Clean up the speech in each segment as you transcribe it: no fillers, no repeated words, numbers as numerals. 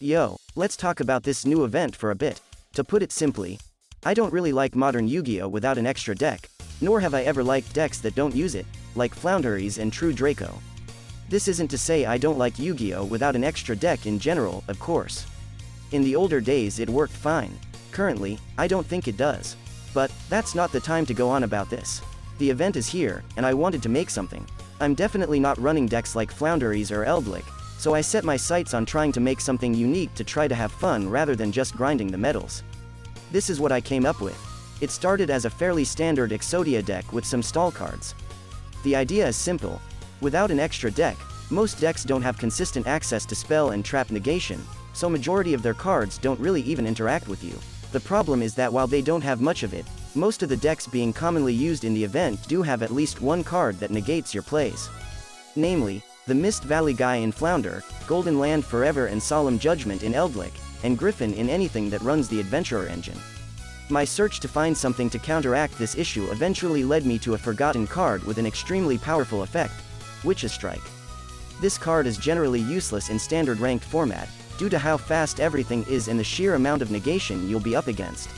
Yo, let's talk about this new event for a bit. To put it simply, I don't really like modern Yu-Gi-Oh without an extra deck, nor have I ever liked decks that don't use it, like Flounderies and True Draco. This isn't to say I don't like Yu-Gi-Oh without an extra deck in general, of course. In the older days it worked fine. Currently, I don't think it does. But that's not the time to go on about this. The event is here, and I wanted to make something. I'm definitely not running decks like Flounderies or Eldlik, so I set my sights on trying to make something unique to try to have fun rather than just grinding the metals. This is what I came up with. It started as a fairly standard Exodia deck with some stall cards. The idea is simple. Without an extra deck, most decks don't have consistent access to spell and trap negation, so majority of their cards don't really even interact with you. The problem is that while they don't have much of it, most of the decks being commonly used in the event do have at least one card that negates your plays. Namely, the Mist Valley Guy in Flounder, Golden Land Forever and Solemn Judgment in Eldlik, and Griffin in anything that runs the Adventurer engine. My search to find something to counteract this issue eventually led me to a forgotten card with an extremely powerful effect, Witch's Strike. This card is generally useless in standard ranked format, due to how fast everything is and the sheer amount of negation you'll be up against.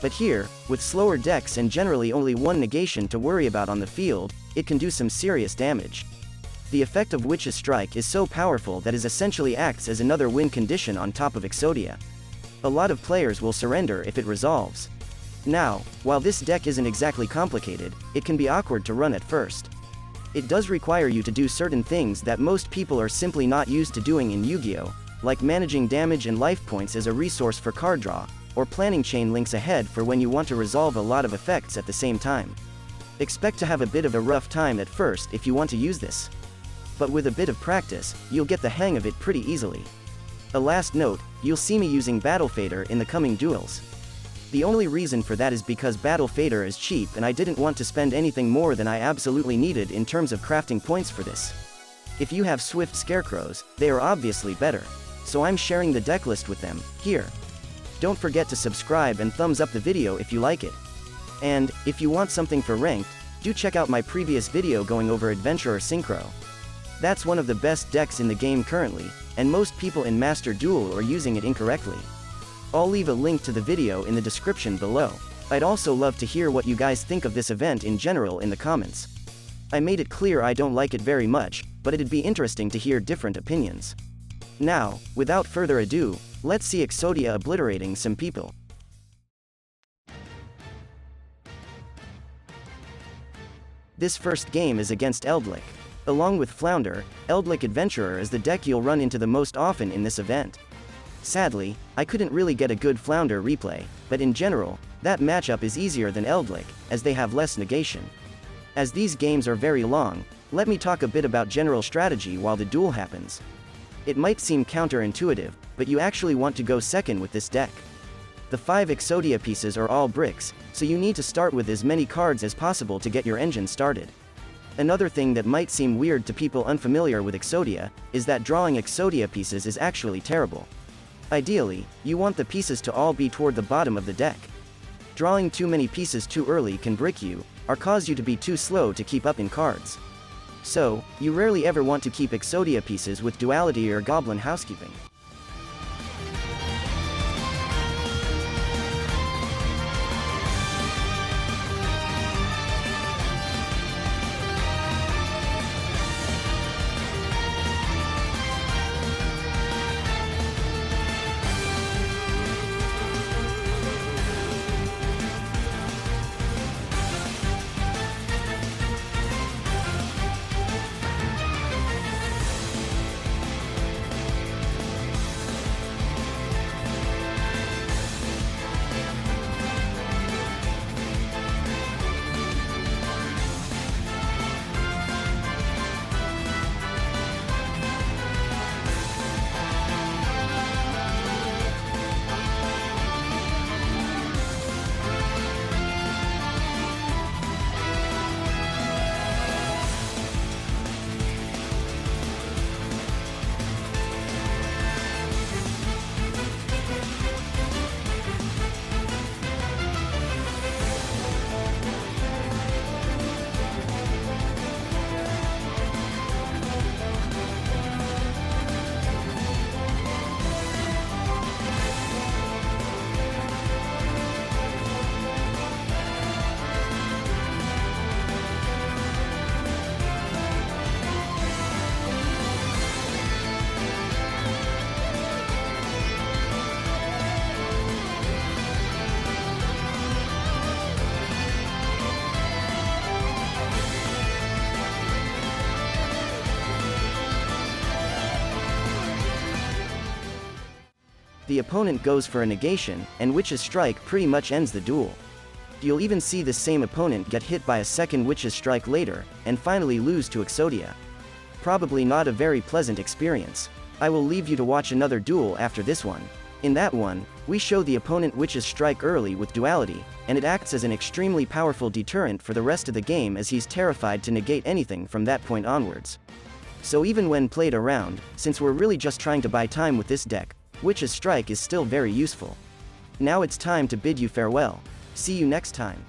But here, with slower decks and generally only one negation to worry about on the field, it can do some serious damage. The effect of Witch's Strike is so powerful that it essentially acts as another win condition on top of Exodia. A lot of players will surrender if it resolves. Now, while this deck isn't exactly complicated, it can be awkward to run at first. It does require you to do certain things that most people are simply not used to doing in Yu-Gi-Oh, like managing damage and life points as a resource for card draw, or planning chain links ahead for when you want to resolve a lot of effects at the same time. Expect to have a bit of a rough time at first if you want to use this. But with a bit of practice, you'll get the hang of it pretty easily. A last note, you'll see me using Battle Fader in the coming duels. The only reason for that is because Battle Fader is cheap and I didn't want to spend anything more than I absolutely needed in terms of crafting points for this. If you have Swift Scarecrows, they are obviously better. So I'm sharing the deck list with them, here. Don't forget to subscribe and thumbs up the video if you like it. And, if you want something for ranked, do check out my previous video going over Adventurer Synchro. That's one of the best decks in the game currently, and most people in Master Duel are using it incorrectly. I'll leave a link to the video in the description below. I'd also love to hear what you guys think of this event in general in the comments. I made it clear I don't like it very much, but it'd be interesting to hear different opinions. Now, without further ado, let's see Exodia obliterating some people. This first game is against Eldlik. Along with Flounder, Eldlik Adventurer is the deck you'll run into the most often in this event. Sadly, I couldn't really get a good Flounder replay, but in general, that matchup is easier than Eldlik, as they have less negation. As these games are very long, let me talk a bit about general strategy while the duel happens. It might seem counterintuitive, but you actually want to go second with this deck. The 5 Exodia pieces are all bricks, so you need to start with as many cards as possible to get your engine started. Another thing that might seem weird to people unfamiliar with Exodia, is that drawing Exodia pieces is actually terrible. Ideally, you want the pieces to all be toward the bottom of the deck. Drawing too many pieces too early can brick you, or cause you to be too slow to keep up in cards. So, you rarely ever want to keep Exodia pieces with Duality or Goblin Housekeeping. the opponent goes for a negation, and Witch's Strike pretty much ends the duel. You'll even see this same opponent get hit by a second Witch's Strike later, and finally lose to Exodia. Probably not a very pleasant experience. I will leave you to watch another duel after this one. In that one, we show the opponent Witch's Strike early with Duality, and it acts as an extremely powerful deterrent for the rest of the game as he's terrified to negate anything from that point onwards. So even when played around, since we're really just trying to buy time with this deck, Witch's Strike is still very useful. Now it's time to bid you farewell. See you next time.